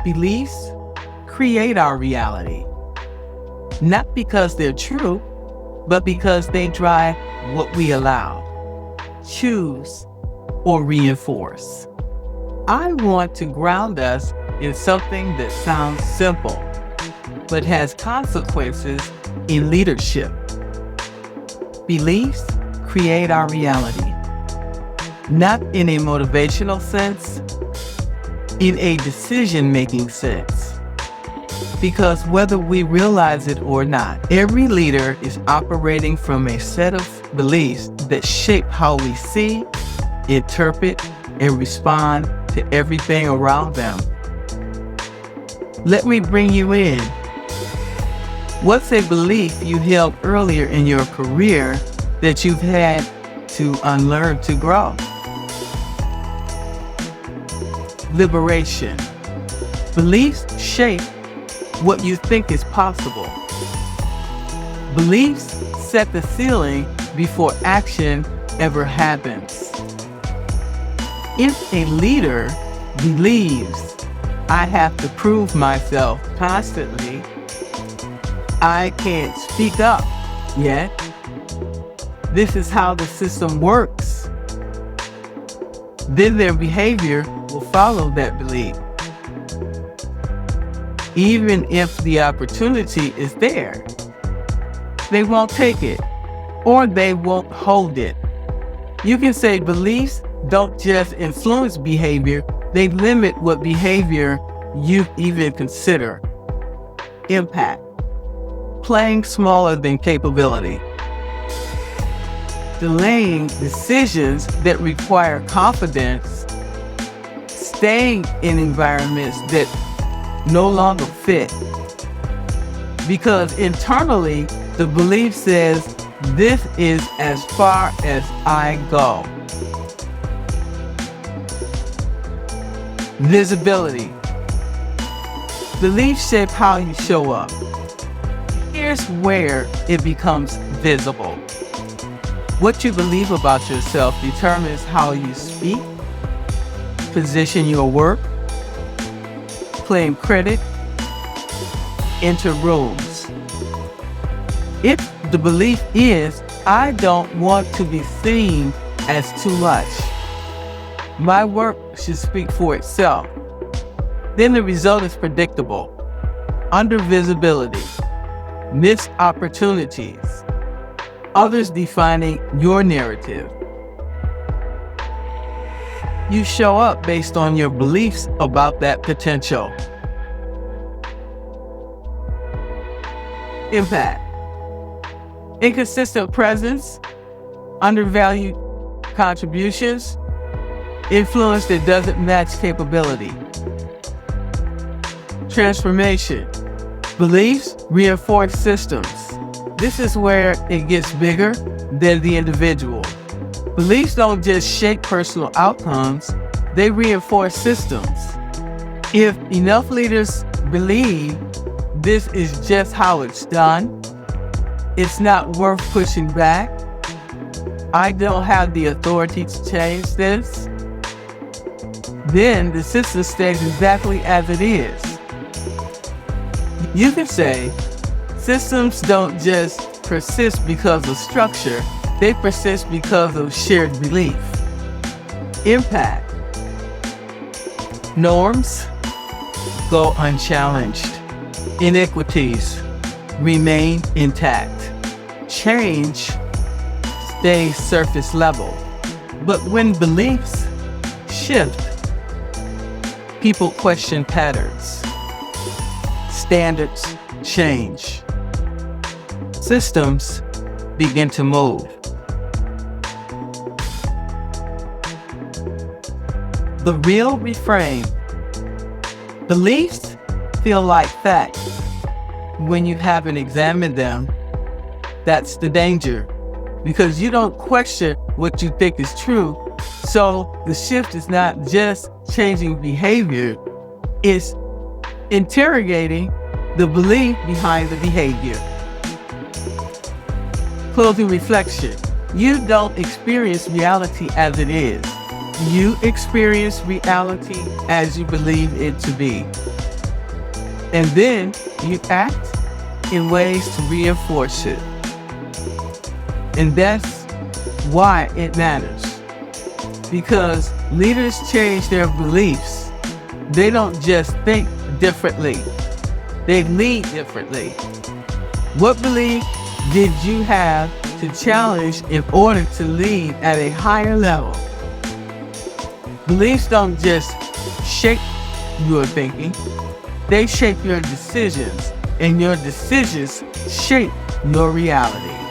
Beliefs create our reality, not because they're true, but because they drive what we allow, choose, or reinforce. I want to ground us in something that sounds simple, but has consequences in leadership. Beliefs create our reality, not in a motivational sense, in a decision-making sense. Because whether we realize it or not, every leader is operating from a set of beliefs that shape how we see, interpret, and respond to everything around them. Let me bring you in. What's a belief you held earlier in your career that you've had to unlearn to grow? Liberation. Beliefs shape what you think is possible. Beliefs set the ceiling before action ever happens. If a leader believes, I have to prove myself constantly, I can't speak up yet, this is how the system works, then their behavior will follow that belief. Even if the opportunity is there, they won't take it or they won't hold it. You can say beliefs don't just influence behavior, they limit what behavior you even consider. Impact. Playing smaller than capability. Delaying decisions that require confidence. Staying in environments that no longer fit. Because internally, the belief says, this is as far as I go. Visibility. Beliefs shape how you show up. Here's where it becomes visible. What you believe about yourself determines how you speak, position your work, claim credit, enter rooms. If the belief is, I don't want to be seen as too much, my work should speak for itself, then the result is predictable. Under visibility, missed opportunities, others defining your narrative. You show up based on your beliefs about that potential. Impact. Inconsistent presence, undervalued contributions, influence that doesn't match capability. Transformation. Beliefs reinforce systems. This is where it gets bigger than the individual. Beliefs don't just shape personal outcomes, they reinforce systems. If enough leaders believe this is just how it's done, it's not worth pushing back, I don't have the authority to change this, then the system stays exactly as it is. You can say, systems don't just persist because of structure, they persist because of shared belief. Impact. Norms go unchallenged. Inequities remain intact. Change stays surface level. But when beliefs shift, people question patterns. Standards change. Systems begin to move. The real reframe. Beliefs feel like facts. When you haven't examined them, that's the danger. Because you don't question what you think is true. So the shift is not just changing behavior, it's interrogating the belief behind the behavior. Closing reflection. You don't experience reality as it is. You experience reality as you believe it to be. And then you act in ways to reinforce it. And that's why it matters. Because leaders change their beliefs. They don't just think differently. They lead differently. What belief did you have to challenge in order to lead at a higher level? Beliefs don't just shape your thinking, they shape your decisions, and your decisions shape your reality.